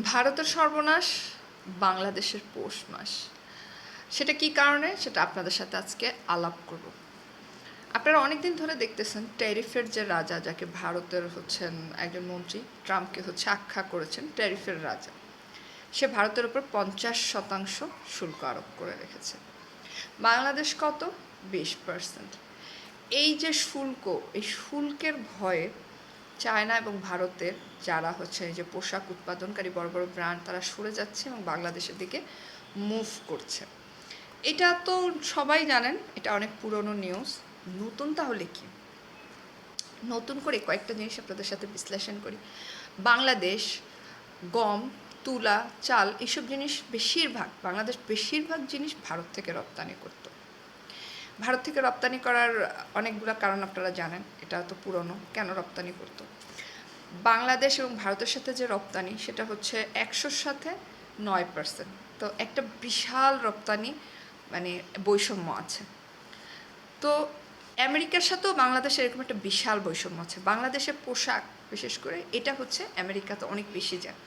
ভারতের সর্বনাশ, বাংলাদেশের পৌষ মাস। সেটা কি কারণে সেটা আপনাদের সাথে আজকে আলাপ করব। আপনারা অনেকদিন ধরে দেখতেছেন ট্যারিফের যে রাজা, যাকে ভারতের হচ্ছেন একজন মন্ত্রী ট্রাম্পকে আখ্যা করেছেন ট্যারিফের রাজা, সে ভারতের উপর 50% শুল্ক আরোপ করে রেখেছে। বাংলাদেশ কত? 20%। এই যে শুল্ক, এই শুল্কের ভয়ে চায়না এবং ভারতের যারা এই যে পোশাক উৎপাদনকারী বড় বড় ব্র্যান্ড, তারা সরে যাচ্ছে এবং বাংলাদেশের দিকে মুভ করছে। এটা তো সবাই জানেন, এটা অনেক পুরনো নিউজ। নতুন তাহলে কি? নতুন করে কয়েকটা জিনিস আপনাদের সাথে বিশ্লেষণ করি। বাংলাদেশ গম, তুলা, চাল এইসব জিনিস বাংলাদেশ বেশিরভাগ জিনিস ভারত থেকে রপ্তানি করত। ভারত থেকে রপ্তানি করার অনেকগুলো কারণ আপনারা জানেন, এটা তো পুরনো। কেন রপ্তানি করত? বাংলাদেশ এবং ভারতের সাথে যে রপ্তানি, সেটা 100-র সাথে 9%। তো একটা বিশাল রপ্তানি বৈষম্য আছে। তো আমেরিকার সাথেও বাংলাদেশের এরকম একটা বিশাল বৈষম্য আছে। বাংলাদেশের পোশাক বিশেষ করে এটা আমেরিকাতে অনেক বেশি যায়।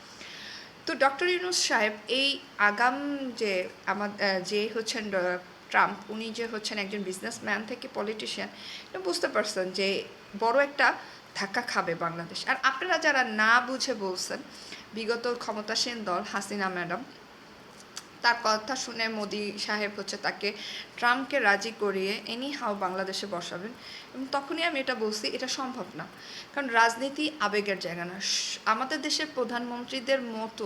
তো ডক্টর ইউনূস সাহেব এই আগাম যে যে ট্রাম্প, উনি যে একজন বিজনেসম্যান থেকে পলিটিশিয়ান, এটা বুঝতে পারছেন যে বড় একটা ধাক্কা খাবে বাংলাদেশ। আর আপনারা যারা না বুঝে বলছেন, বিগত ক্ষমতাসীন দল হাসিনা ম্যাডাম, তার কথা শুনে মোদি সাহেব তাকে ট্রাম্পকে রাজি করিয়ে হাউ বাংলাদেশে বসাবেন। এবং তখনই আমি এটা বলছি, এটা সম্ভব না। কারণ রাজনীতি আবেগের জায়গা না। আমাদের দেশের প্রধানমন্ত্রীদের মতো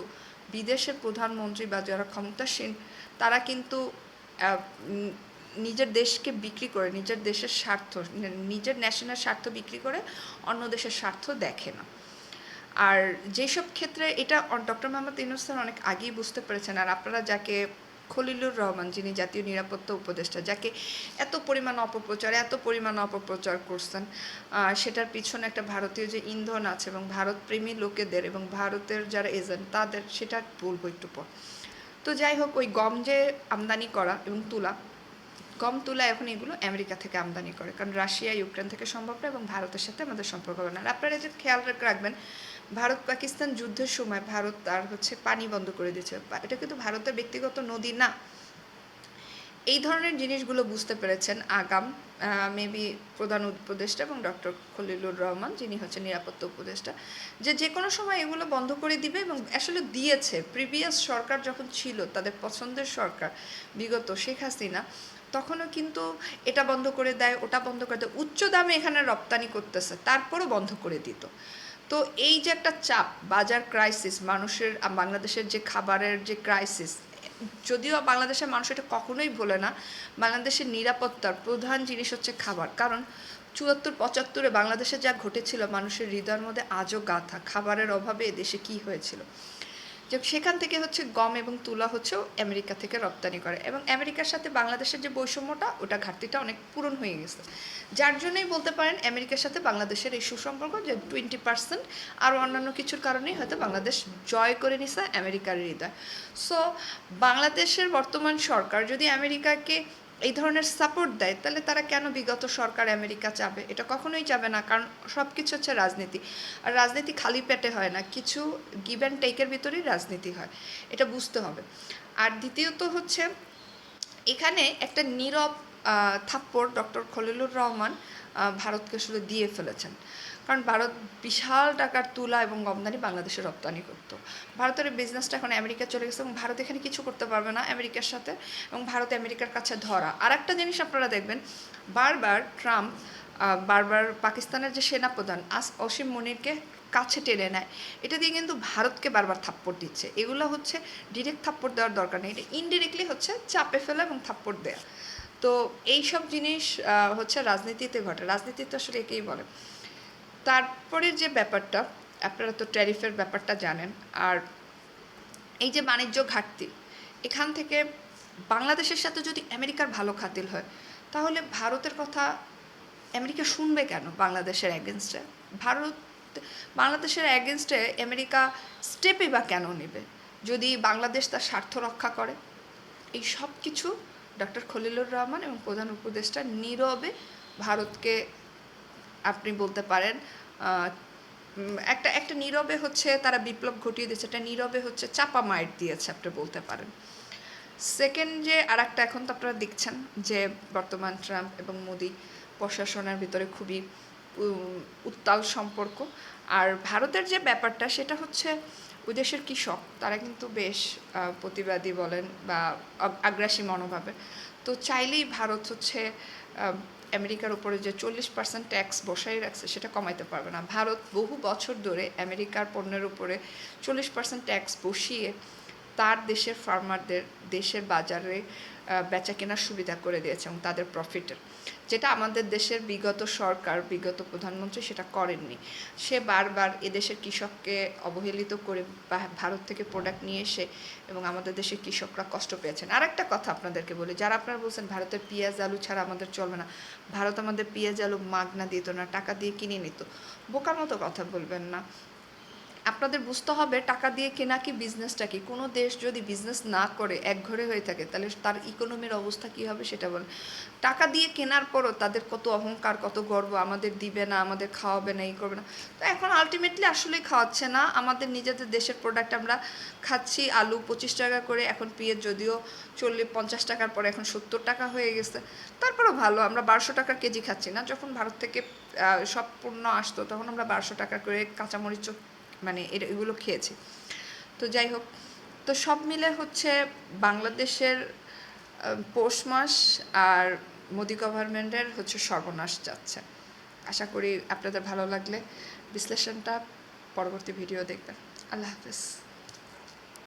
বিদেশের প্রধানমন্ত্রী বা যারা ক্ষমতাসীন, তারা কিন্তু নিজের দেশকে বিক্রি করে, নিজের দেশের স্বার্থ, নিজের ন্যাশনাল স্বার্থ বিক্রি করে অন্য দেশের স্বার্থ দেখে না। আর যেসব ক্ষেত্রে এটা ডক্টর মোহাম্মদ ইউনূস স্যার অনেক আগেই বুঝতে পেরেছেন। আর আপনারা যাকে খলিলুর রহমান, যিনি জাতীয় নিরাপত্তা উপদেষ্টা, যাকে এত পরিমাণ অপপ্রচার করছেন, সেটার পিছনে একটা ভারতীয় যে ইন্ধন আছে এবং ভারতপ্রেমী লোকেদের এবং ভারতের যারা এজেন্ট তাদের, সেটা বলবো একটু পর। তো যাই হোক, ওই গম যে আমদানি করা এবং গম তুলা এখন এগুলো আমেরিকা থেকে আমদানি করে, কারণ রাশিয়া ইউক্রেন থেকে সম্ভব না এবং ভারতের সাথে আমাদের সম্পর্ক হবে না। আর আপনারা যে খেয়াল রাখবেন, ভারত পাকিস্তান যুদ্ধের সময় ভারত তার পানি বন্ধ করে দিয়েছে। এটা কিন্তু ভারতের ব্যক্তিগত নদী না। এই ধরনের জিনিসগুলো বুঝতে পেরেছেন আগাম মেবি প্রধান উপদেষ্টা এবং ডক্টর খলিলুর রহমান, যিনি নিরাপত্তা উপদেষ্টা, যে কোনো সময় এগুলো বন্ধ করে দিবে। এবং আসলে দিয়েছে। প্রিভিয়াস সরকার যখন ছিল, তাদের পছন্দের সরকার বিগত শেখ হাসিনা, তখনও কিন্তু এটা বন্ধ করে দেয়, ওটা বন্ধ করে দেয়, উচ্চ দামে এখানে রপ্তানি করতেছে, তারপরও বন্ধ করে দিত। তো এই যে একটা চাপ, বাজার ক্রাইসিস, মানুষের বাংলাদেশের যে খাবারের যে ক্রাইসিস, যদিও বাংলাদেশের মানুষ এটা কখনোই ভোলে না, বাংলাদেশের নিরাপত্তার প্রধান জিনিস খাবার। কারণ 74-75-এ বাংলাদেশে যা ঘটেছিল, মানুষের হৃদয়ের মধ্যে আজও গাঁথা। খাবারের অভাবে এদেশে কী হয়েছিল, যে সেখান থেকে গম এবং তুলা আমেরিকা থেকে রপ্তানি করে। এবং আমেরিকার সাথে বাংলাদেশের যে বৈষম্যটা, ওটা ঘাটতিটা অনেক পূরণ হয়ে গেছে। যার জন্যই বলতে পারেন আমেরিকার সাথে বাংলাদেশের এই সুসম্পর্ক, যে 20% আর অন্যান্য কিছুর কারণেই হয়তো বাংলাদেশ জয় করে নিছে আমেরিকার হৃদয়। সো বাংলাদেশের বর্তমান সরকার যদি আমেরিকাকে এই ধরনের সাপোর্ট দেয়, তাহলে তারা কেন বিগত সরকার আমেরিকা চাবে? এটা কখনোই চাবে না, কারণ সব কিছু রাজনীতি। আর রাজনীতি খালি পেটে হয় না, কিছু গিভ অ্যান্ড টেকের ভিতরেই রাজনীতি হয়, এটা বুঝতে হবে। আর দ্বিতীয়ত এখানে একটা নীরব থাপ্পড় ডক্টর খলিলুর রহমান ভারতকে আসলে দিয়ে ফেলেছেন। কারণ ভারত বিশাল টাকার তুলা এবং আমদানি বাংলাদেশে রপ্তানি করতো। ভারতের বিজনেসটা এখন আমেরিকা চলে গেছে এবং ভারত এখানে কিছু করতে পারবে না আমেরিকার সাথে, এবং ভারত আমেরিকার কাছে ধরা। আর একটা জিনিস আপনারা দেখবেন, ট্রাম্প বারবার পাকিস্তানের যে সেনাপ্রধান অসীম মনিরকে কাছে টেনে নেয়। এটা দিয়ে কিন্তু ভারতকে বারবার থাপ্পড় দিচ্ছে। এগুলো ডিরেক্ট থাপ্পড় দেওয়ার দরকার নেই, এটা ইনডিরেক্টলি চাপে ফেলা এবং থাপ্পড় দেয়া। তো এই সব জিনিস রাজনীতিতে ঘটে। রাজনীতিতে আসলে একেই বলে। তারপরে যে ব্যাপারটা, আপনারা তো ট্যারিফের ব্যাপারটা জানেন। আর এই যে বাণিজ্য ঘাটতি, এখান থেকে বাংলাদেশের সাথে যদি আমেরিকার ভালো খাতির হয়, তাহলে ভারতের কথা আমেরিকা শুনবে কেন বাংলাদেশের অ্যাগেনস্টে? বাংলাদেশের অ্যাগেনস্টে আমেরিকা স্টেপই বা কেন নেবে যদি বাংলাদেশ তার স্বার্থ রক্ষা করে? এই সব কিছু ডক্টর খলিলুর রহমান এবং প্রধান উপদেষ্টা নীরবে ভারতকে, আপনি বলতে পারেন, একটা একটা নীরবে হচ্ছে তারা বিপ্লব ঘটিয়ে দিয়েছে, একটা নীরবে হচ্ছে চাপা মাইর দিয়েছে আপনি বলতে পারেন। সেকেন্ড যে আরেকটা এখন তো আপনারা দেখছেন যে বর্তমান ট্রাম্প এবং মোদি প্রশাসনের ভিতরে খুবই উত্তাল সম্পর্ক। আর ভারতের যে ব্যাপারটা সেটা হচ্ছে ওই দেশের কৃষক তারা কিন্তু বেশ প্রতিবাদী বলেন বা আগ্রাসী মনোভাবে। তো চাইলেই ভারত হচ্ছে আমেরিকার উপরে যে 40% ট্যাক্স বসাই রাখছে সেটা কমাইতে পারবে না। ভারত বহু বছর ধরে আমেরিকার পণ্যের উপরে 40% ট্যাক্স বসিয়ে তার দেশের ফার্মারদের দেশের বাজারে বেচা কেনার সুবিধা করে দিয়েছে এবং তাদের প্রফিটের, যেটা আমাদের দেশের বিগত সরকার বিগত প্রধানমন্ত্রী সেটা করেননি। সে বারবার এদেশের কৃষককে অবহেলিত করে ভারত থেকে প্রোডাক্ট নিয়ে এসে এবং আমাদের দেশের কৃষকরা কষ্ট পেয়েছেন। আর একটা কথা আপনাদেরকে বলি, যারা আপনারা বলছেন ভারতের পেঁয়াজ আলু ছাড়া আমাদের চলবে না, ভারত আমাদের পেঁয়াজ আলু মাগনা দিত না, টাকা দিয়ে কিনে নিত। বোকার মতো কথা বলবেন না। আপনাদের বুঝতে হবে টাকা দিয়ে কেনা কি বিজনেসটা কি। কোনো দেশ যদি বিজনেস না করে একঘরে হয়ে থাকে তাহলে তার ইকোনমির অবস্থা কী হবে সেটা বলেন। টাকা দিয়ে কেনার পরও তাদের কত অহংকার কত গর্ব, আমাদের দিবে না, আমাদের খাওয়াবে না, এই করবে না। তো এখন আলটিমেটলি আসলেই খাওয়াচ্ছে না, আমাদের নিজেদের দেশের প্রোডাক্ট আমরা খাচ্ছি। আলু 25 টাকা করে, এখন পেঁয়াজ যদিও 40-50 টাকার পরে এখন 70 টাকা হয়ে গেছে, তারপরেও ভালো। আমরা 1200 টাকার কেজি খাচ্ছি না। যখন ভারত থেকে সব পণ্য আসতো তখন আমরা 1200 টাকা করে কাঁচামরিচ মানে এগুলো খেয়েছি। তো যাই হোক, তো সব মিলে হচ্ছে বাংলাদেশের পৌষ মাস আর মোদি গভর্নমেন্টের হচ্ছে সর্বনাশ যাচ্ছে। আশা করি আপনাদের ভালো লাগলে বিশ্লেষণটা পরবর্তী ভিডিও দেখবেন। আল্লাহ হাফেজ।